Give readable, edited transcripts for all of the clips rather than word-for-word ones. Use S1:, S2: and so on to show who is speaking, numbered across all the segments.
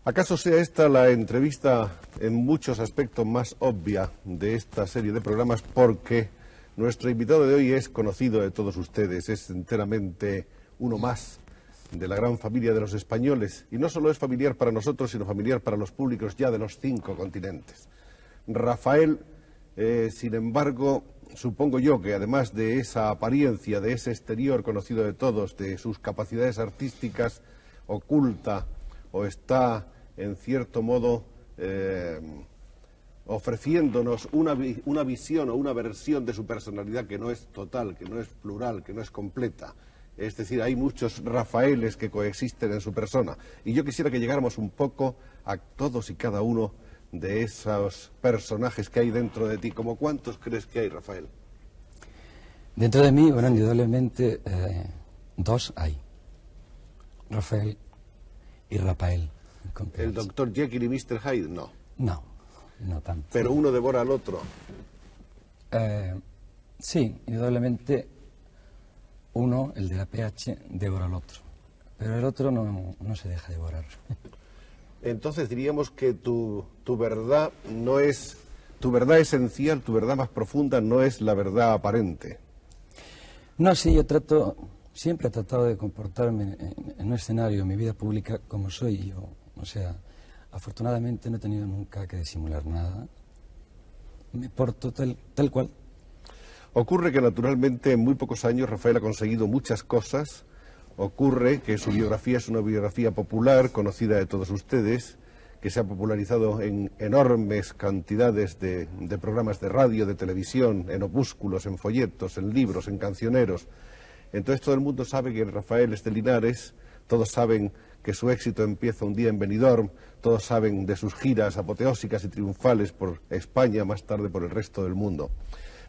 S1: ¿Acaso sea esta la entrevista en muchos aspectos más obvia de esta serie de programas? Porque nuestro invitado de hoy es conocido de todos ustedes, es enteramente uno más de la gran familia de los españoles. Y no solo es familiar para nosotros, sino familiar para los públicos ya de los 5 continentes. Rafael, sin embargo, supongo yo que además de esa apariencia, de ese exterior conocido de todos, de sus capacidades artísticas, oculta o está en cierto modo ofreciéndonos una visión o una versión de su personalidad que no es total, que no es plural, que no es completa. Es decir, hay muchos Rafaeles que coexisten en su persona. Y yo quisiera que llegáramos un poco a todos y cada uno de esos personajes que hay dentro de ti. ¿Cómo cuántos crees que hay, Rafael?
S2: Dentro de mí, bueno, indudablemente 2 hay. Rafael y Rafael.
S1: ¿El Dr. Jekyll y Mr. Hyde? No.
S2: No, no tanto.
S1: ¿Pero uno devora al otro?
S2: Sí, indudablemente uno, el de la PH, devora al otro. Pero el otro no se deja devorar.
S1: Entonces diríamos que tu verdad no es... Tu verdad esencial, tu verdad más profunda no es la verdad aparente.
S2: No, sí, yo siempre he tratado de comportarme en un escenario, en mi vida pública, como soy yo. O sea, afortunadamente no he tenido nunca que disimular nada. Me porto tal cual.
S1: Ocurre que naturalmente en muy pocos años Rafael ha conseguido muchas cosas. Ocurre que su biografía es una biografía popular, conocida de todos ustedes, que se ha popularizado en enormes cantidades de programas de radio, de televisión, en opúsculos, en folletos, en libros, en cancioneros. Entonces todo el mundo sabe que Rafael es de Linares, todos saben que su éxito empieza un día en Benidorm, todos saben de sus giras apoteósicas y triunfales por España, más tarde por el resto del mundo.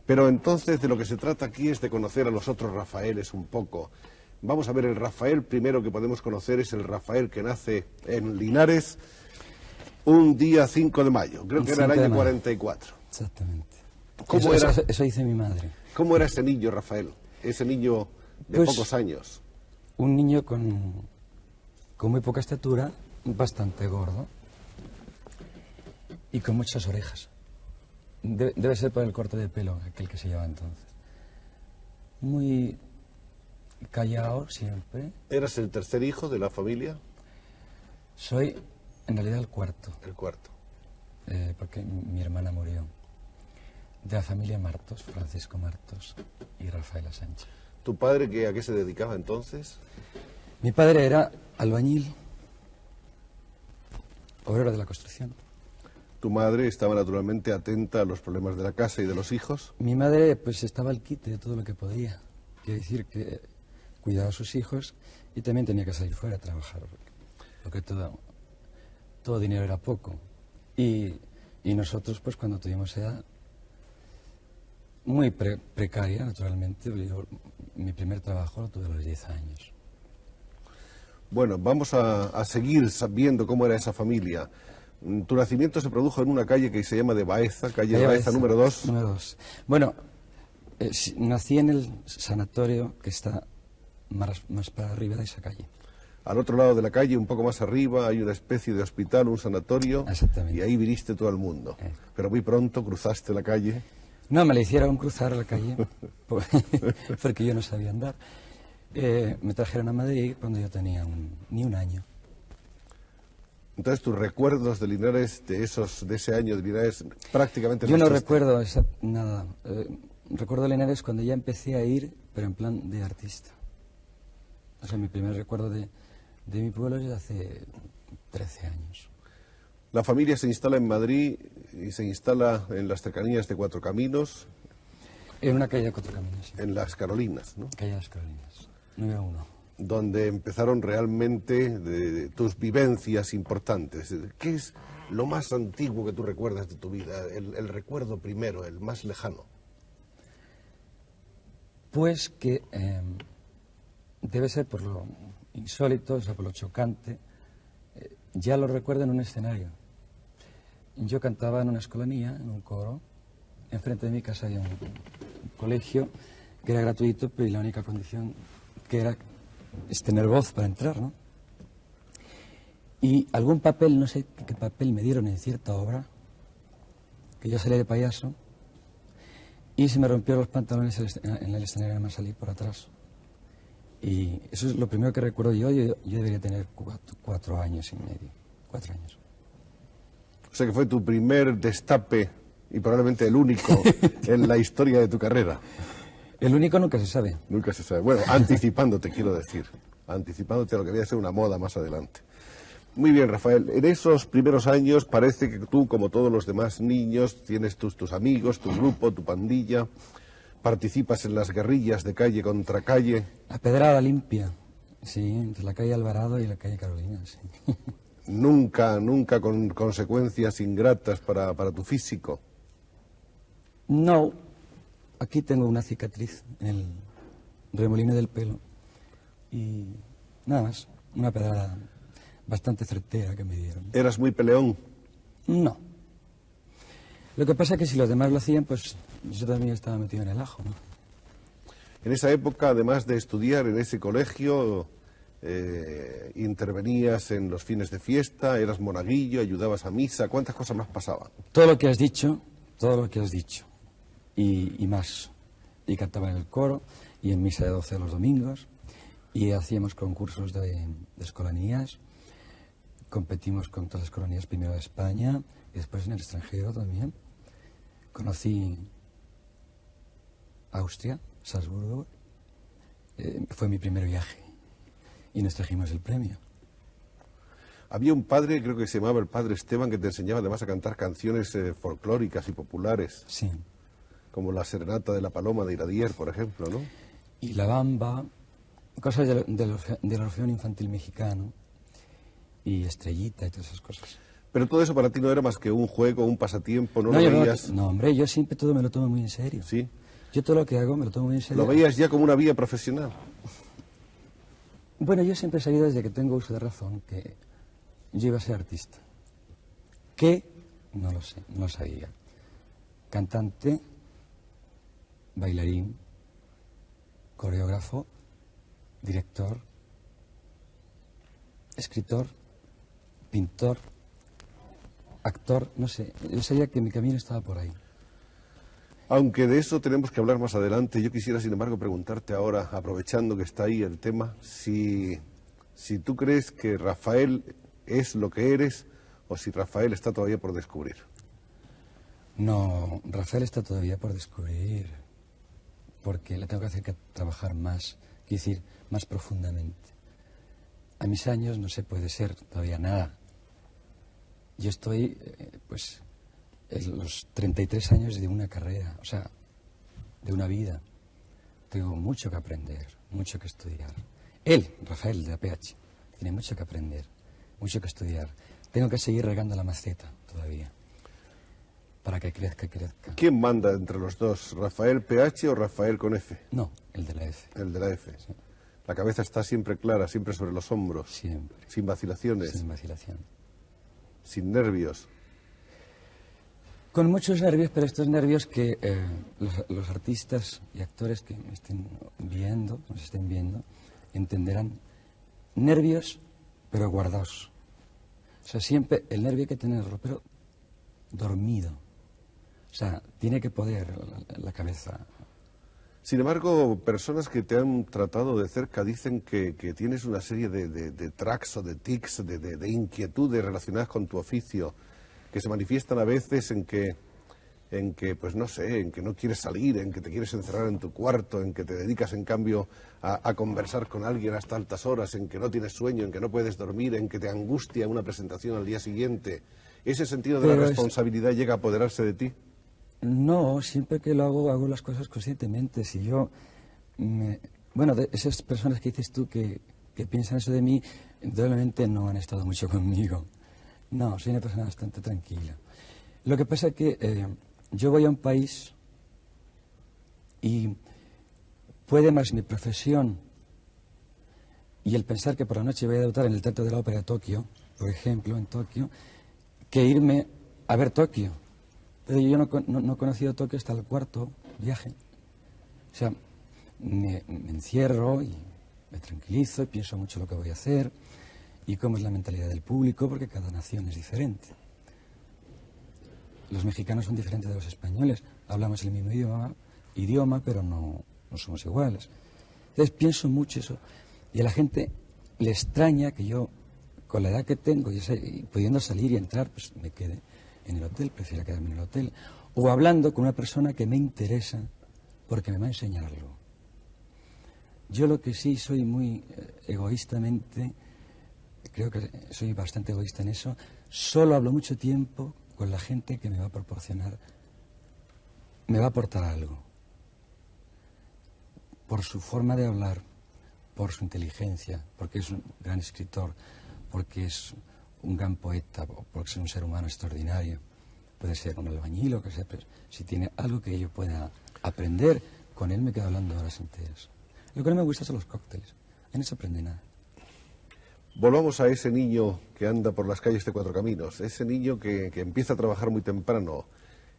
S1: Pero entonces de lo que se trata aquí es de conocer a los otros Rafaeles un poco. Vamos a ver, el Rafael primero que podemos conocer es el Rafael que nace en Linares un día 5 de mayo, creo que era el año 44.
S2: Exactamente.
S1: ¿Cómo era?
S2: Eso dice mi madre.
S1: ¿Cómo era ese niño, Rafael? Ese niño de pocos años.
S2: Un niño con muy poca estatura, bastante gordo y con muchas orejas. Debe ser por el corte de pelo, aquel que se llevaba entonces. Muy callado siempre.
S1: ¿Eras el tercer hijo de la familia?
S2: Soy, en realidad, el cuarto.
S1: El cuarto.
S2: Porque mi hermana murió. De la familia Martos, Francisco Martos y Rafaela Sánchez.
S1: ¿Tu padre a qué se dedicaba entonces?
S2: Mi padre era albañil, obrero de la construcción.
S1: ¿Tu madre estaba naturalmente atenta a los problemas de la casa y de los hijos?
S2: Mi madre pues estaba al quite de todo lo que podía. Quiere decir que cuidaba a sus hijos y también tenía que salir fuera a trabajar, porque todo dinero era poco. Y nosotros pues cuando tuvimos edad, muy precaria naturalmente, mi primer trabajo lo tuve a los 10 años.
S1: Bueno, vamos a seguir sabiendo cómo era esa familia. Tu nacimiento se produjo en una calle que se llama de Baeza, calle de Baeza número 2.
S2: Número 2. Bueno, nací en el sanatorio que está más para arriba de esa calle.
S1: Al otro lado de la calle, un poco más arriba, hay una especie de hospital, un sanatorio.
S2: Exactamente.
S1: Y ahí viniste todo el mundo. Pero muy pronto cruzaste la calle.
S2: No, me la hicieron cruzar la calle, porque yo no sabía andar. Me trajeron a Madrid cuando yo tenía ni un año.
S1: Entonces, tus recuerdos de Linares, de ese año de Linares, prácticamente...
S2: Yo no recuerdo nada. Recuerdo Linares cuando ya empecé a ir, pero en plan de artista. O sea, mi primer recuerdo de mi pueblo es de hace 13 años.
S1: La familia se instala en Madrid y se instala en las cercanías de Cuatro Caminos.
S2: En una calle de Cuatro Caminos, sí.
S1: En Las Carolinas, ¿no?
S2: Calle de Las Carolinas, número 1.
S1: Donde empezaron realmente tus vivencias importantes. ¿Qué es lo más antiguo que tú recuerdas de tu vida? El recuerdo primero, el más lejano.
S2: Pues que debe ser por lo insólito, o sea, por lo chocante. Ya lo recuerdo en un escenario. Yo cantaba en una escolanía, en un coro. Enfrente de mi casa había un colegio que era gratuito, pero la única condición que era es tener voz para entrar, ¿no? Y algún papel, no sé qué papel me dieron en cierta obra, que yo salí de payaso, y se me rompieron los pantalones en el escenario, nada más salí por atrás. Y eso es lo primero que recuerdo yo debería tener 4 años y medio, 4 años.
S1: O sea que fue tu primer destape y probablemente el único en la historia de tu carrera.
S2: El único nunca se sabe.
S1: Nunca se sabe. Bueno, anticipándote, quiero decir. Anticipándote a lo que voy a ser una moda más adelante. Muy bien, Rafael. En esos primeros años parece que tú, como todos los demás niños, tienes tus amigos, tu grupo, tu pandilla, participas en las guerrillas de calle contra calle.
S2: La pedrada limpia, sí, entre la calle Alvarado y la calle Carolina, sí.
S1: Nunca con consecuencias ingratas para tu físico.
S2: No, aquí tengo una cicatriz en el remolino del pelo y nada más, una pedrada bastante certera que me dieron.
S1: ¿Eras muy peleón?
S2: No. Lo que pasa es que si los demás lo hacían, pues yo también estaba metido en el ajo, ¿no?
S1: En esa época, además de estudiar en ese colegio, intervenías en los fines de fiesta, eras monaguillo, ayudabas a misa. ¿Cuántas cosas más pasaban?
S2: Todo lo que has dicho, y más. Y cantaba en el coro, y en misa de 12 los domingos, y hacíamos concursos de escolanías, competimos con todas las escolanías, primero de España, y después en el extranjero también. Conocí Austria, Salzburgo, fue mi primer viaje, y nos trajimos el premio.
S1: Había un padre, creo que se llamaba el padre Esteban, que te enseñaba además a cantar canciones folclóricas y populares.
S2: Sí.
S1: Como la Serenata de la Paloma de Iradier, por ejemplo, ¿no?
S2: Y la bamba, cosas del Orfeón Infantil Mexicano, y Estrellita y todas esas cosas.
S1: Pero todo eso para ti no era más que un juego, un pasatiempo, ¿no lo veías?
S2: No, hombre, yo siempre todo me lo tomo muy en serio.
S1: ¿Sí?
S2: Yo todo lo que hago me lo tomo muy en serio.
S1: ¿Lo veías ya como una vía profesional?
S2: Bueno, yo siempre he sabido desde que tengo uso de razón que yo iba a ser artista. ¿Qué? No lo sé, no lo sabía. Cantante, bailarín, coreógrafo, director, escritor, pintor, actor, no sé. Yo sabía que mi camino estaba por ahí.
S1: Aunque de eso tenemos que hablar más adelante, yo quisiera, sin embargo, preguntarte ahora, aprovechando que está ahí el tema, si tú crees que Rafael es lo que eres o si Rafael está todavía por descubrir.
S2: No, Rafael está todavía por descubrir, porque le tengo que hacer que trabajar más, quiero decir, más profundamente. A mis años no se puede ser todavía nada. Yo estoy, pues, en los 33 años de una carrera, o sea, de una vida. Tengo mucho que aprender, mucho que estudiar. Él, Rafael, de la PH, tiene mucho que aprender, mucho que estudiar. Tengo que seguir regando la maceta todavía, para que crezca, crezca.
S1: ¿Quién manda entre los dos, Rafael PH o Rafael con F?
S2: No, el de la F.
S1: El de la F.
S2: Sí.
S1: La cabeza está siempre clara, siempre sobre los hombros.
S2: Siempre.
S1: Sin vacilaciones.
S2: Sin vacilación.
S1: Sin nervios.
S2: Con muchos nervios, pero estos nervios que los artistas y actores que me estén viendo, nos estén viendo, entenderán. Nervios, pero guardados. O sea, siempre el nervio hay que tenerlo, pero dormido. O sea, tiene que poder la cabeza.
S1: Sin embargo, personas que te han tratado de cerca dicen que tienes una serie de tracks o de tics, de inquietudes relacionadas con tu oficio, que se manifiestan a veces en que, pues no sé, en que no quieres salir, en que te quieres encerrar en tu cuarto, en que te dedicas en cambio a conversar con alguien hasta altas horas, en que no tienes sueño, en que no puedes dormir, en que te angustia una presentación al día siguiente. ¿Ese sentido de la responsabilidad llega a apoderarse de ti?
S2: No, siempre que lo hago las cosas conscientemente. Si yo, bueno, de esas personas que dices tú que piensan eso de mí, indudablemente no han estado mucho conmigo. No, soy una persona bastante tranquila. Lo que pasa es que yo voy a un país y puede más mi profesión y el pensar que por la noche voy a debutar en el Teatro de la Ópera de Tokio, por ejemplo, en Tokio, que irme a ver Tokio. Pero yo no he conocido Tokio hasta el 4º viaje. O sea, me encierro y me tranquilizo y pienso mucho lo que voy a hacer. y cómo es la mentalidad del público, porque cada nación es diferente. Los mexicanos son diferentes de los españoles, hablamos el mismo idioma, pero no somos iguales. Entonces pienso mucho eso, y a la gente le extraña que yo, con la edad que tengo y pudiendo salir y entrar, pues me quede en el hotel, prefiero quedarme en el hotel, o hablando con una persona que me interesa porque me va a enseñar algo. Yo lo que sí soy muy egoístamente, creo que soy bastante egoísta en eso, solo hablo mucho tiempo con la gente que me va a proporcionar, me va a aportar algo. Por su forma de hablar, por su inteligencia, porque es un gran escritor, porque es un gran poeta, porque es un ser humano extraordinario. Puede ser un albañil o que sea, pero si tiene algo que yo pueda aprender, con él me quedo hablando horas enteras. Lo que no me gusta son los cócteles, en eso aprende nada.
S1: Volvamos a ese niño que anda por las calles de Cuatro Caminos, ese niño que empieza a trabajar muy temprano.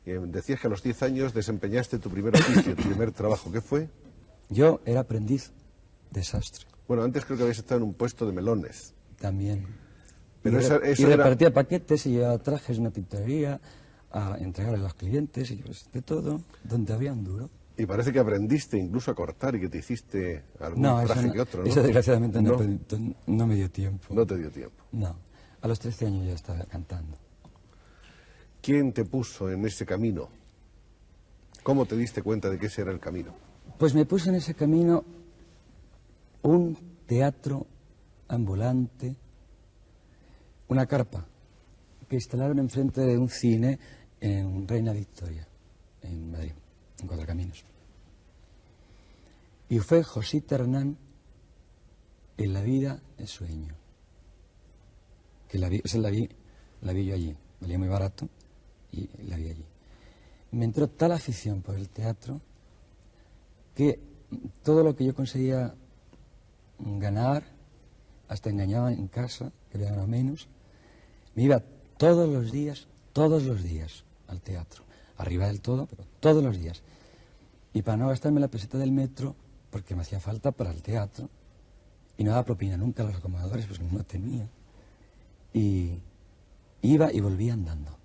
S1: Decías que a los 10 años desempeñaste tu primer oficio, tu primer trabajo. ¿Qué fue?
S2: Yo era aprendiz de sastre.
S1: Bueno, antes creo que habías estado en un puesto de melones.
S2: También.
S1: Pero
S2: y repartía paquetes y llevaba trajes en una tintorería a entregarle a los clientes y de todo, donde había un duro.
S1: Y parece que aprendiste incluso a cortar y que te hiciste algún traje que otro, ¿no?
S2: Eso desgraciadamente no me dio tiempo.
S1: No te dio tiempo.
S2: No. A los 13 años ya estaba cantando.
S1: ¿Quién te puso en ese camino? ¿Cómo te diste cuenta de que ese era el camino?
S2: Pues me puso en ese camino un teatro ambulante, una carpa que instalaron enfrente de un cine en Reina Victoria, en Madrid, en Cuatro Caminos. Y fue Josita Hernán en La vida es sueño. Que la vi yo allí, valía muy barato y la vi allí. Me entró tal afición por el teatro que todo lo que yo conseguía ganar, hasta engañaba en casa, que había ganado menos, me iba todos los días al teatro, arriba del todo, pero todos los días. Y para no gastarme la peseta del metro, porque me hacía falta para el teatro, y no daba propina nunca a los acomodadores, pues no tenía. Y iba y volvía andando.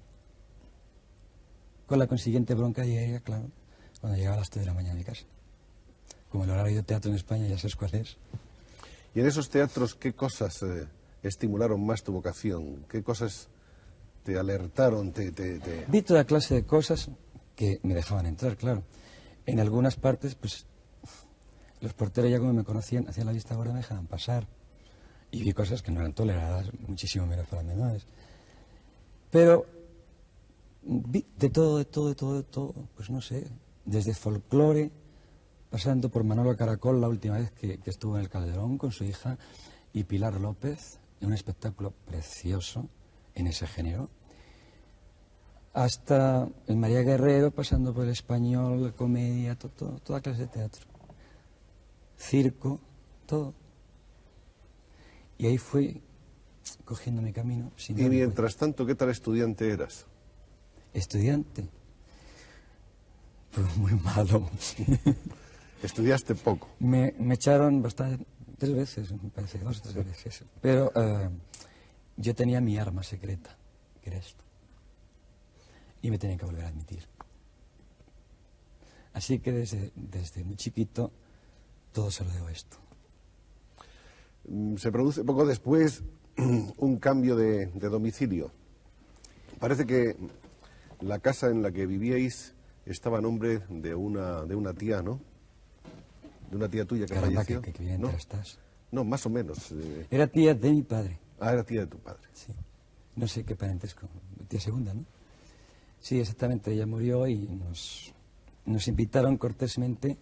S2: Con la consiguiente bronca diaria, claro, cuando llegaba a las 3 de la mañana a mi casa. Como el horario de teatro en España ya sabes cuál es.
S1: Y en esos teatros, ¿qué cosas estimularon más tu vocación? ¿Qué cosas te alertaron?
S2: Vi toda clase de cosas que me dejaban entrar, claro. En algunas partes, pues, los porteros ya como me conocían, hacían la vista gorda, me dejaban pasar. Y vi cosas que no eran toleradas, muchísimo menos para menores. Pero vi de todo, pues no sé, desde folclore, pasando por Manolo Caracol la última vez que estuvo en el Calderón con su hija, y Pilar López, en un espectáculo precioso en ese género, hasta el María Guerrero, pasando por el Español, la comedia, toda clase de teatro, circo, todo. Y ahí fui cogiendo mi camino.
S1: Y mientras tanto, ¿qué tal estudiante eras?
S2: ¿Estudiante? Pues muy malo.
S1: Estudiaste poco.
S2: Me echaron bastante, 3 veces, me parece, 2 o 3 veces. Pero yo tenía mi arma secreta, que era esto. Y me tenían que volver a admitir. Así que desde muy chiquito todo se lo debo a esto.
S1: Se produce poco después un cambio de domicilio. Parece que la casa en la que vivíais estaba a nombre de una tía, ¿no? De una tía tuya que falleció.
S2: Que bien
S1: ¿no?
S2: Estás.
S1: No, más o menos.
S2: Era tía de mi padre.
S1: Ah, era tía de tu padre.
S2: Sí. No sé qué parentesco. Tía segunda, ¿no? Sí, exactamente. Ella murió y nos invitaron cortésmente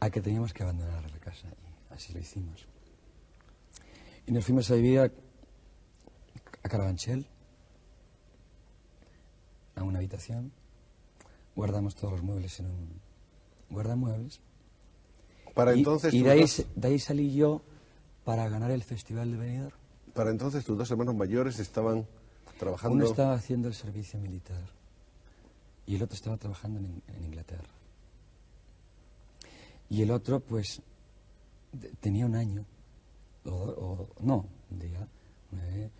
S2: a que teníamos que abandonar la casa. Y así lo hicimos. Y nos fuimos a vivir a Carabanchel, a una habitación. Guardamos todos los muebles en un guardamuebles.
S1: Para entonces
S2: y de ahí salí yo para ganar el Festival de Benidorm.
S1: Para entonces tus 2 hermanos mayores estaban trabajando.
S2: Uno estaba haciendo el servicio militar y el otro estaba trabajando en Inglaterra. Y el otro, pues, tenía 1 año no, diría 9,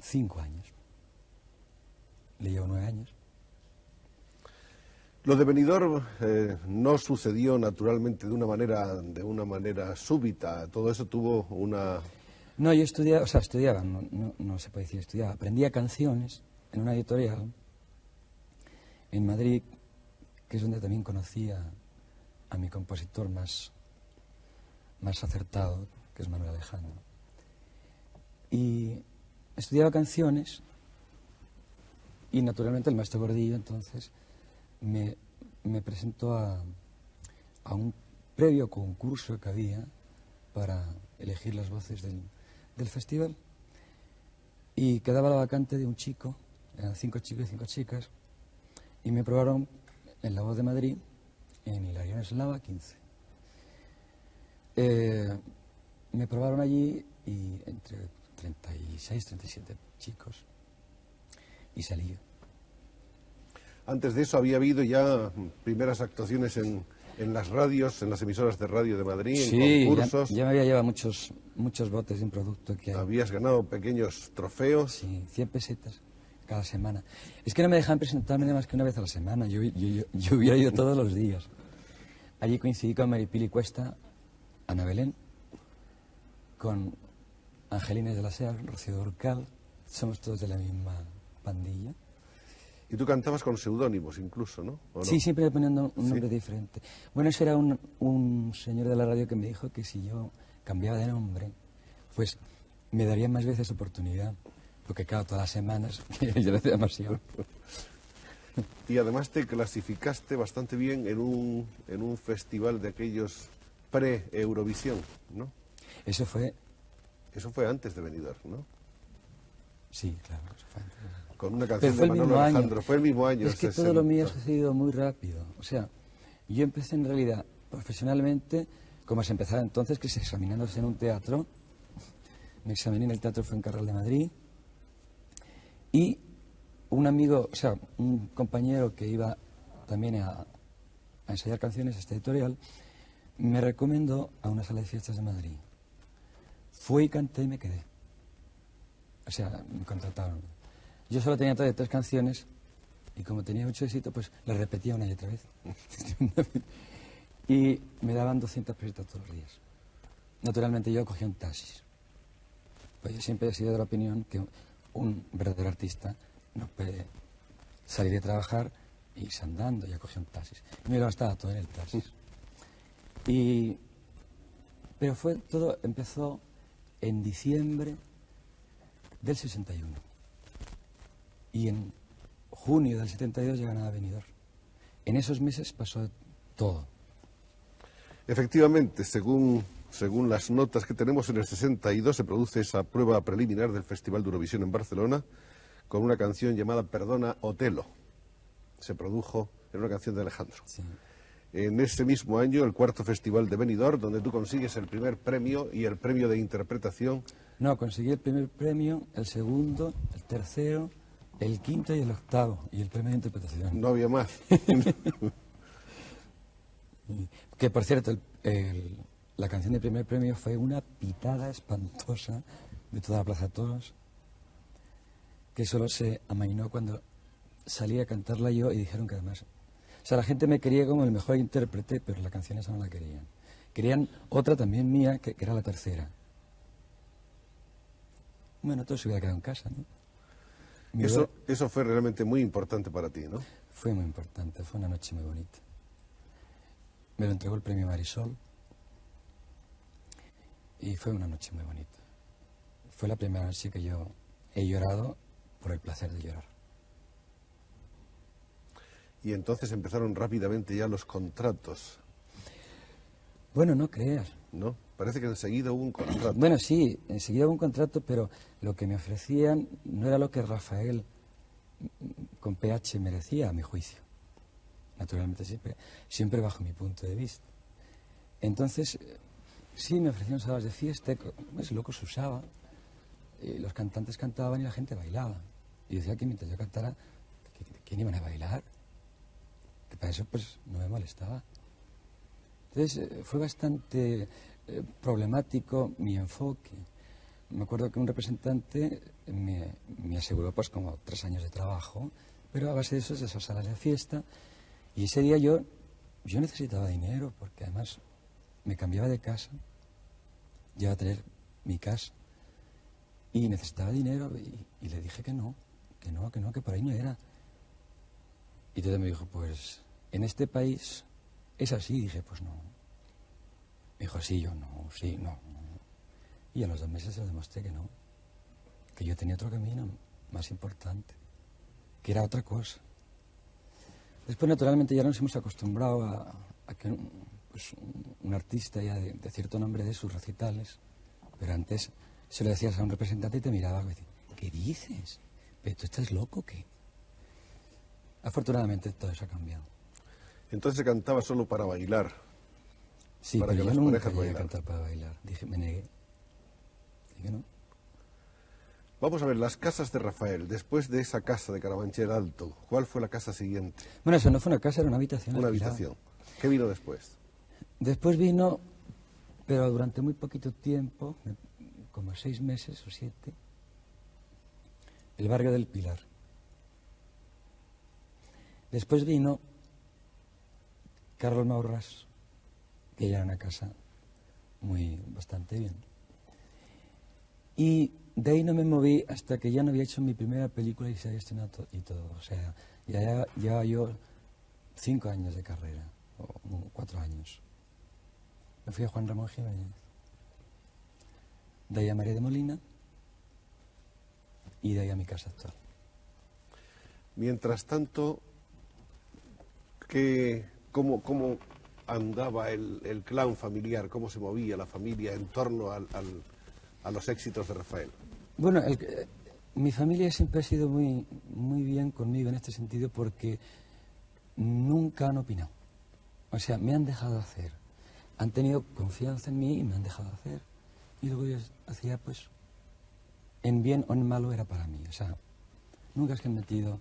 S2: 5 años. Le llevo 9 años.
S1: Lo de Benidorm no sucedió naturalmente de una manera súbita. Todo eso tuvo una...
S2: No, yo estudiaba, no se puede decir estudiaba. Aprendía canciones en una editorial en Madrid, que es donde también conocí a mi compositor más acertado, que es Manuel Alejandro. Y estudiaba canciones y naturalmente el maestro Gordillo entonces me presentó a un previo concurso que había para elegir las voces del festival, y quedaba la vacante de un chico, eran 5 chicos y 5 chicas, y me probaron en La Voz de Madrid, en Hilarión Eslava 15. Me probaron allí y entre 36, 37 chicos, y salí yo.
S1: Antes de eso había habido ya primeras actuaciones en las radios, en las emisoras de radio de Madrid, en concursos.
S2: Ya me había llevado muchos botes de un producto que hay.
S1: Habías ganado pequeños trofeos.
S2: Sí, 100 pesetas cada semana. Es que no me dejaban presentarme más que una vez a la semana. Yo hubiera ido todos los días. Allí coincidí con Maripili Cuesta, Ana Belén, con Angelina de la Sea, Rocío Durcal. Somos todos de la misma pandilla.
S1: Y tú cantabas con seudónimos incluso, ¿no? ¿O no?
S2: Sí, siempre poniendo un nombre diferente. Bueno, ese era un señor de la radio que me dijo que si yo cambiaba de nombre, pues me darían más veces oportunidad. Porque claro, todas las semanas yo le hacía demasiado.
S1: Y además te clasificaste bastante bien en un festival de aquellos pre-Eurovisión, ¿no?
S2: Eso fue
S1: antes de Benidorm, ¿no?
S2: Sí, claro, eso fue antes.
S1: Con una canción de Manuel Alejandro. Fue el mismo año.
S2: Es que todo lo mío ha sucedido muy rápido. O sea, yo empecé en realidad profesionalmente, como se empezaba entonces, que es examinándose en un teatro. Me examiné en el Teatro Fuencarral de Madrid. Y un amigo, o sea, un compañero que iba también a ensayar canciones a esta editorial, me recomendó a una sala de fiestas de Madrid. Fui y canté y me quedé. O sea, me contrataron. Yo solo tenía todavía 3 canciones y como tenía mucho éxito, pues las repetía una y otra vez. Y me daban 200 pesetas todos los días. Naturalmente yo cogía un taxi. Pues yo siempre he sido de la opinión que un verdadero artista no puede salir de trabajar e irse andando. Ya cogía un taxi. Y me lo gastaba todo en el taxi. Pero todo empezó en diciembre del 61. Y en junio del 72 llegan a Benidorm. En esos meses pasó todo.
S1: Efectivamente, según las notas que tenemos, en el 62 se produce esa prueba preliminar del Festival de Eurovisión en Barcelona con una canción llamada Perdona Otelo. Se produjo en una canción de Alejandro.
S2: Sí.
S1: En ese mismo año, el 4º Festival de Benidorm, donde tú consigues el primer premio y el premio de interpretación.
S2: No, conseguí el primer premio, el segundo, el tercero, el quinto y el octavo, y el premio de interpretación.
S1: No había más.
S2: Que, por cierto, la canción de primer premio fue una pitada espantosa de toda la Plaza de Toros, que solo se amainó cuando salí a cantarla yo y dijeron que además... O sea, la gente me quería como el mejor intérprete, pero la canción esa no la querían. Querían otra también mía, que era la tercera. Bueno, todo se hubiera quedado en casa, ¿no?
S1: Eso fue realmente muy importante para ti, ¿no?
S2: Fue muy importante, fue una noche muy bonita. Me lo entregó el premio Marisol y fue una noche muy bonita. Fue la primera noche que yo he llorado por el placer de llorar.
S1: Y entonces empezaron rápidamente ya los contratos.
S2: Bueno, no creas.
S1: ¿No? Parece que enseguida hubo un contrato.
S2: Bueno, sí, enseguida hubo un contrato, pero lo que me ofrecían no era lo que Rafael con PH merecía, a mi juicio. Naturalmente siempre bajo mi punto de vista. Entonces, sí, me ofrecían salas de fiesta, es loco se usaba, los cantantes cantaban y la gente bailaba. Y decía que mientras yo cantara, ¿quién iban a bailar? Que para eso pues no me molestaba. Entonces fue bastante problemático mi enfoque. Me acuerdo que un representante me aseguró pues como 3 años de trabajo, pero a base de eso, de esas salas de fiesta, y ese día yo necesitaba dinero, porque además me cambiaba de casa, yo iba a tener mi casa, y necesitaba dinero, y le dije que no, que por ahí no era. Y entonces me dijo, pues, en este país es así. Dije, pues no. Me dijo, sí, yo no, sí, no. Y a los 2 meses se lo demostré que no, que yo tenía otro camino más importante, que era otra cosa. Después, naturalmente, ya nos hemos acostumbrado a que un artista ya de cierto nombre de sus recitales, pero antes se lo decías a un representante y te miraba y decía, ¿qué dices? ¿Pero tú estás loco o qué? Afortunadamente todo eso ha cambiado.
S1: Entonces se cantaba solo para bailar.
S2: Sí,
S1: para
S2: pero
S1: que
S2: yo
S1: las
S2: nunca
S1: parejas
S2: llegué a
S1: bailaran.
S2: cantar para bailar. Dije, me negué. Dije no.
S1: Vamos a ver, las casas de Rafael. Después de esa casa de Carabanchel Alto, ¿cuál fue la casa siguiente?
S2: Bueno, eso no fue una casa, era una habitación.
S1: Una
S2: alquilada.
S1: habitación. ¿Qué vino después?
S2: Después vino, pero durante muy poquito tiempo, como 6 meses o 7, el barrio del Pilar. Después vino Carlos Maurras, que ya era una casa bastante bien. Y de ahí no me moví hasta que ya no había hecho mi primera película y se había estrenado y todo. O sea, ya llevaba yo 5 años de carrera, o 4 años. Me fui a Juan Ramón Jiménez, de ahí a María de Molina y de ahí a mi casa actual.
S1: Mientras tanto, ¿cómo andaba el clan familiar? ¿Cómo se movía la familia en torno a los éxitos de Rafael?
S2: Bueno, mi familia siempre ha sido muy bien conmigo en este sentido porque nunca han opinado. O sea, me han dejado hacer. Han tenido confianza en mí y me han dejado hacer. Y luego yo hacía, pues, en bien o en malo era para mí. O sea, nunca se han metido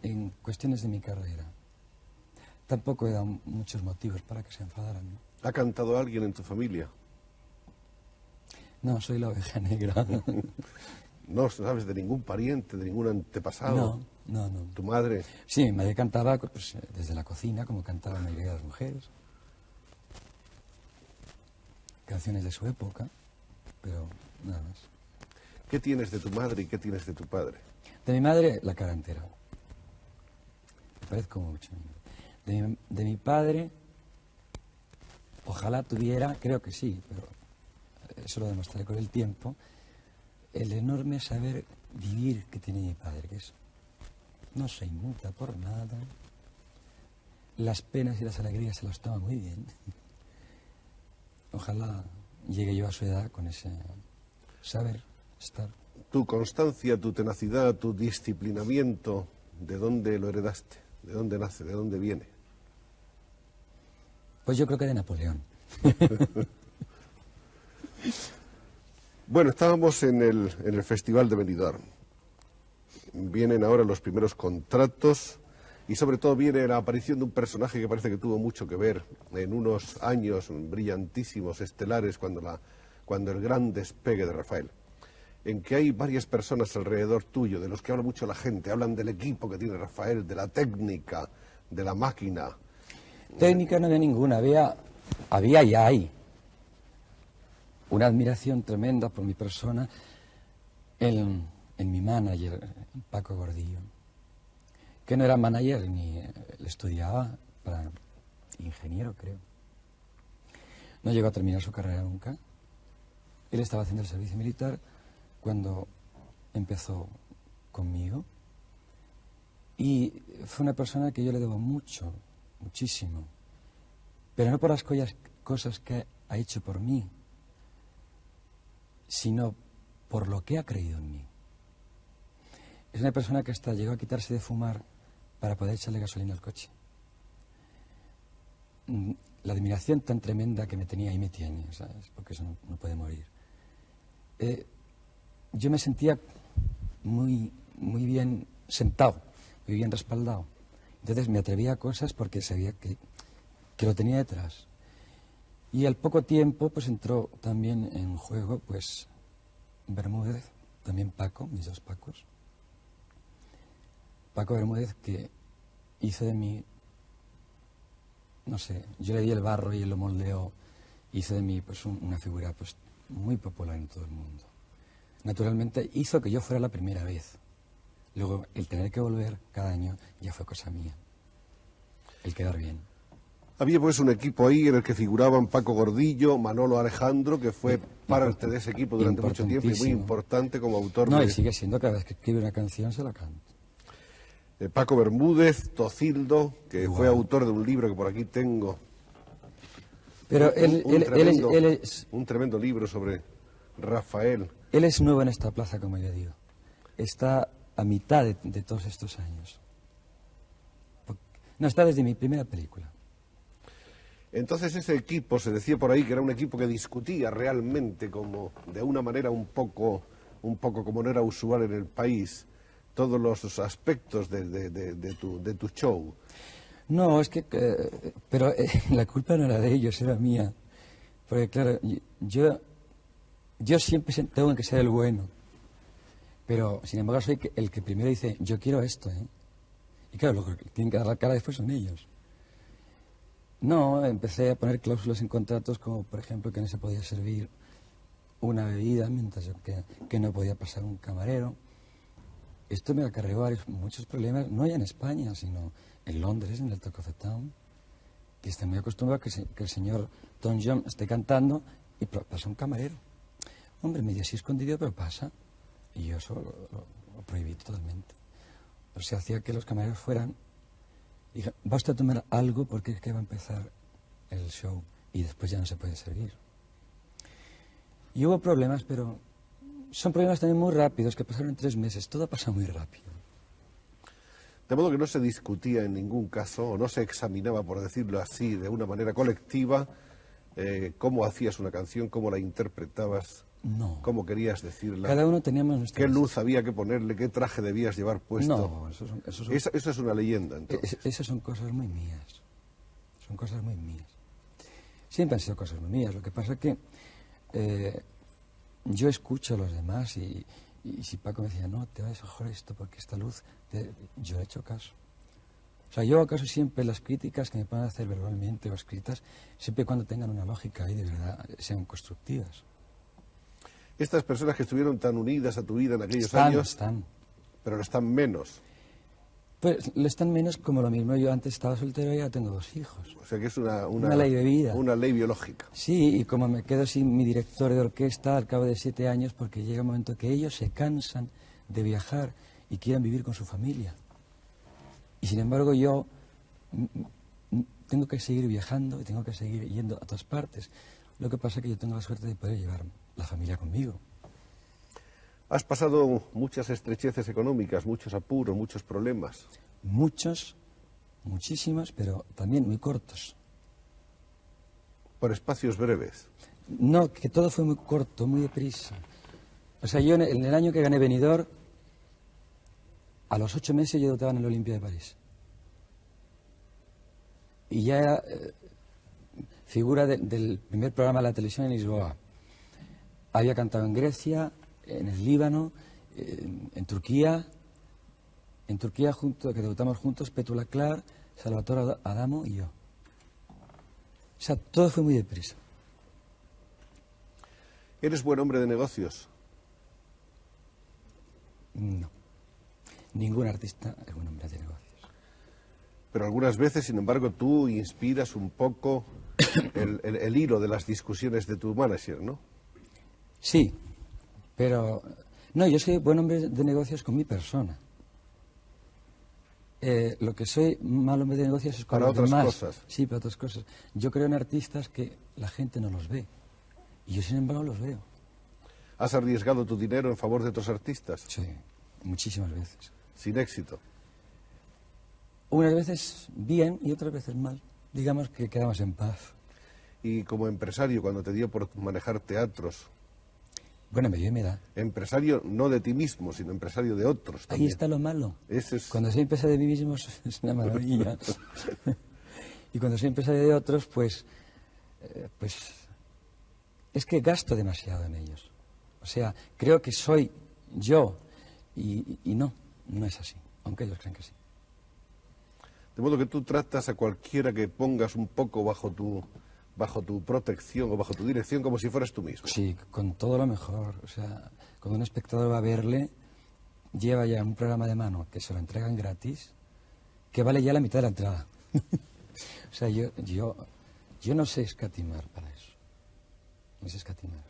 S2: en cuestiones de mi carrera. Tampoco he dado muchos motivos para que se enfadaran, ¿no?
S1: ¿Ha cantado alguien en tu familia?
S2: No, soy la oveja negra.
S1: No sabes de ningún pariente, de ningún antepasado.
S2: No.
S1: ¿Tu madre?
S2: Sí, mi madre cantaba pues, desde la cocina, como cantaba la mayoría de las mujeres. Canciones de su época, pero nada más.
S1: ¿Qué tienes de tu madre y qué tienes de tu padre?
S2: De mi madre, la cara entera. Me parezco mucho. De mi padre, ojalá tuviera, creo que sí, pero eso lo demostraré con el tiempo, el enorme saber vivir que tiene mi padre, que es no se inmuta por nada, las penas y las alegrías se las toma muy bien. Ojalá llegue yo a su edad con ese saber estar.
S1: Tu constancia, tu tenacidad, tu disciplinamiento, ¿de dónde lo heredaste? ¿De dónde nace? ¿De dónde viene?
S2: Pues yo creo que de Napoleón.
S1: Bueno, estábamos en el Festival de Benidorm. Vienen ahora los primeros contratos y sobre todo viene la aparición de un personaje que parece que tuvo mucho que ver en unos años brillantísimos, estelares, cuando el gran despegue de Rafael, en que hay varias personas alrededor tuyo, de los que habla mucho la gente, hablan del equipo que tiene Rafael, de la técnica, de la máquina.
S2: Técnica no había ninguna, había y hay una admiración tremenda por mi persona en mi manager, Paco Gordillo, que no era manager ni le estudiaba para ingeniero, creo. No llegó a terminar su carrera nunca. Él estaba haciendo el servicio militar cuando empezó conmigo y fue una persona que yo le debo mucho, muchísimo, pero no por las cosas que ha hecho por mí, sino por lo que ha creído en mí. Es una persona que hasta llegó a quitarse de fumar para poder echarle gasolina al coche. La admiración tan tremenda que me tenía y me tiene, ¿sabes? Porque eso no puede morir. Yo me sentía muy bien sentado, muy bien respaldado. Entonces me atrevía a cosas porque sabía que lo tenía detrás. Y al poco tiempo pues entró también en juego pues Bermúdez, también Paco, mis dos Pacos. Paco Bermúdez, que hizo de mí, no sé, yo le di el barro y él lo moldeó, hizo de mí pues una figura pues muy popular en todo el mundo. Naturalmente hizo que yo fuera la primera vez. Luego el tener que volver cada año ya fue cosa mía. El quedar bien.
S1: Había pues un equipo ahí en el que figuraban Paco Gordillo, Manolo Alejandro, que fue parte de ese equipo durante mucho tiempo y muy importante como autor.
S2: No, y sigue siendo, cada vez que escribe una canción se la canta.
S1: Paco Bermúdez, Tocildo, que fue autor de un libro que por aquí tengo.
S2: Pero él es...
S1: Un tremendo libro sobre Rafael.
S2: Él es nuevo en esta plaza, como yo digo. Está a mitad de todos estos años. No, está desde mi primera película.
S1: Entonces ese equipo, se decía por ahí que era un equipo que discutía realmente como de una manera un poco como no era usual en el país, todos los aspectos de tu show.
S2: No, es que... pero la culpa no era de ellos, era mía. Porque claro, yo siempre tengo que ser el bueno. Pero, sin embargo, soy el que primero dice, yo quiero esto, ¿eh? Y claro, lo que tienen que dar la cara después son ellos. No, empecé a poner cláusulas en contratos como, por ejemplo, que no se podía servir una bebida, mientras que no podía pasar un camarero. Esto me acarreó muchos problemas, no ya en España, sino en Londres, en el Talk of the Town, que está muy acostumbrado a que el señor Tom Jones esté cantando y pasa un camarero. Hombre, medio así escondido, pero pasa. Y yo eso lo prohibí totalmente. O sea, hacía que los camareros fueran... Dije, basta tomar algo porque es que va a empezar el show y después ya no se puede servir. Y hubo problemas, pero son problemas también muy rápidos, que pasaron en 3 meses. Todo pasa muy rápido.
S1: De modo que no se discutía en ningún caso, o no se examinaba, por decirlo así, de una manera colectiva, cómo hacías una canción, cómo la interpretabas,
S2: no.
S1: Cómo querías decirla.
S2: Cada uno teníamos nuestra...
S1: ¿Qué luz había que ponerle? ¿Qué traje debías llevar puesto?
S2: No,
S1: eso es una leyenda, entonces.
S2: Esas son cosas muy mías. Son cosas muy mías. Siempre han sido cosas muy mías. Lo que pasa es que yo escucho a los demás y si Paco me decía, no, te va a mejorar esto porque esta luz... yo he hecho caso. O sea, yo hago caso siempre las críticas que me puedan hacer verbalmente o escritas, siempre y cuando tengan una lógica y de verdad sean constructivas.
S1: Estas personas que estuvieron tan unidas a tu vida en aquellos años...
S2: Están.
S1: Pero lo están menos.
S2: Pues lo están menos como lo mismo. Yo antes estaba soltero y ahora tengo 2 hijos.
S1: O sea que es una
S2: ley de vida.
S1: Una ley biológica.
S2: Sí, y como me quedo sin mi director de orquesta al cabo de 7 años, porque llega un momento que ellos se cansan de viajar y quieren vivir con su familia. Y sin embargo yo tengo que seguir viajando y tengo que seguir yendo a todas partes. Lo que pasa es que yo tengo la suerte de poder llevar la familia conmigo.
S1: Has pasado muchas estrecheces económicas, muchos apuros, muchos problemas.
S2: Muchos, muchísimos, pero también muy cortos.
S1: Por espacios breves.
S2: No, que todo fue muy corto, muy deprisa. O sea, yo en el año que gané Benidorm, a los 8 meses yo estaba en el Olimpia de París. Y ya era figura del primer programa de la televisión en Lisboa. Había cantado en Grecia, en el Líbano, en Turquía, que debutamos juntos, Petula Clark, Salvatore Adamo y yo. O sea, todo fue muy deprisa.
S1: ¿Eres buen hombre de negocios?
S2: No. Ningún artista es buen hombre de negocios.
S1: Pero algunas veces, sin embargo, tú inspiras un poco el hilo de las discusiones de tu manager, ¿no?
S2: Sí, pero... No, yo soy buen hombre de negocios con mi persona. Lo que soy mal hombre de negocios es con
S1: para
S2: los
S1: otras
S2: demás.
S1: cosas.
S2: Sí, para otras cosas. Yo creo en artistas que la gente no los ve. Y yo, sin embargo, los veo.
S1: ¿Has arriesgado tu dinero en favor de otros artistas?
S2: Sí, muchísimas veces.
S1: Sin éxito.
S2: Unas veces bien y otras veces mal. Digamos que quedamos en paz.
S1: Y como empresario, cuando te dio por manejar teatros...
S2: Bueno, me dio y me da.
S1: Empresario no de ti mismo, sino empresario de otros también.
S2: Ahí está lo malo.
S1: Ese es...
S2: Cuando soy empresario de mí mismo es una maravilla. Y cuando soy empresario de otros, pues pues es que gasto demasiado en ellos. O sea, creo que soy yo y no es así, aunque ellos creen que sí.
S1: De modo que tú tratas a cualquiera que pongas un poco bajo tu protección o bajo tu dirección como si fueras tú mismo.
S2: Sí, con todo lo mejor. O sea, cuando un espectador va a verle, lleva ya un programa de mano que se lo entregan gratis, que vale ya la mitad de la entrada. O sea, yo no sé escatimar para eso. No sé escatimar.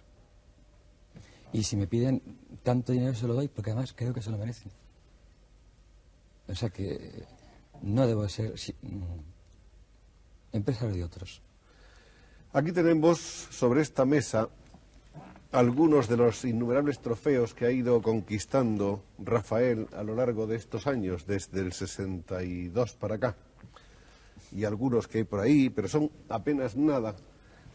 S2: Y si me piden tanto dinero se lo doy, porque además creo que se lo merecen. O sea que no debo ser empresario de otros.
S1: Aquí tenemos sobre esta mesa algunos de los innumerables trofeos que ha ido conquistando Rafael a lo largo de estos años, desde el 62 para acá. Y algunos que hay por ahí, pero son apenas nada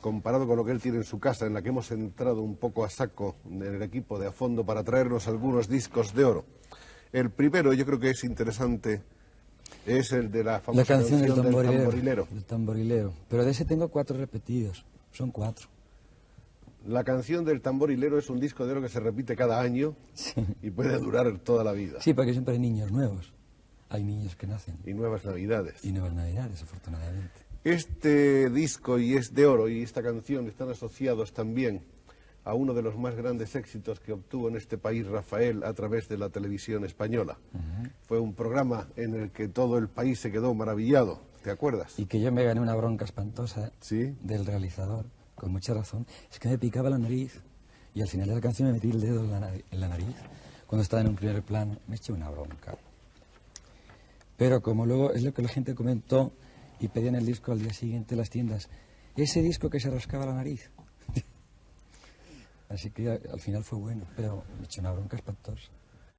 S1: comparado con lo que él tiene en su casa, en la que hemos entrado un poco a saco en el equipo de A Fondo para traernos algunos discos de oro. El primero, yo creo que es interesante, es el de la famosa
S2: canción del
S1: tamborilero.
S2: El tamborilero. Pero de ese tengo 4 repetidos. Son 4.
S1: La canción del tamborilero es un disco de oro que se repite cada año y puede durar toda la vida.
S2: Sí, porque siempre hay niños nuevos. Hay niños que nacen.
S1: Y nuevas navidades.
S2: Y nuevas navidades, afortunadamente.
S1: Este disco y es de oro y esta canción están asociados también a uno de los más grandes éxitos que obtuvo en este país Rafael a través de la televisión española. Fue un programa en el que todo el país se quedó maravillado, ¿te acuerdas?
S2: Y que yo me gané una bronca espantosa
S1: ¿Sí?
S2: Del realizador, con mucha razón. Es que me picaba la nariz y al final de la canción me metí el dedo en la nariz. Cuando estaba en un primer plano, me eché una bronca. Pero como luego es lo que la gente comentó y pedían el disco al día siguiente en las tiendas, ese disco que se rascaba la nariz. Así que al final fue bueno, pero me eché una bronca espantosa.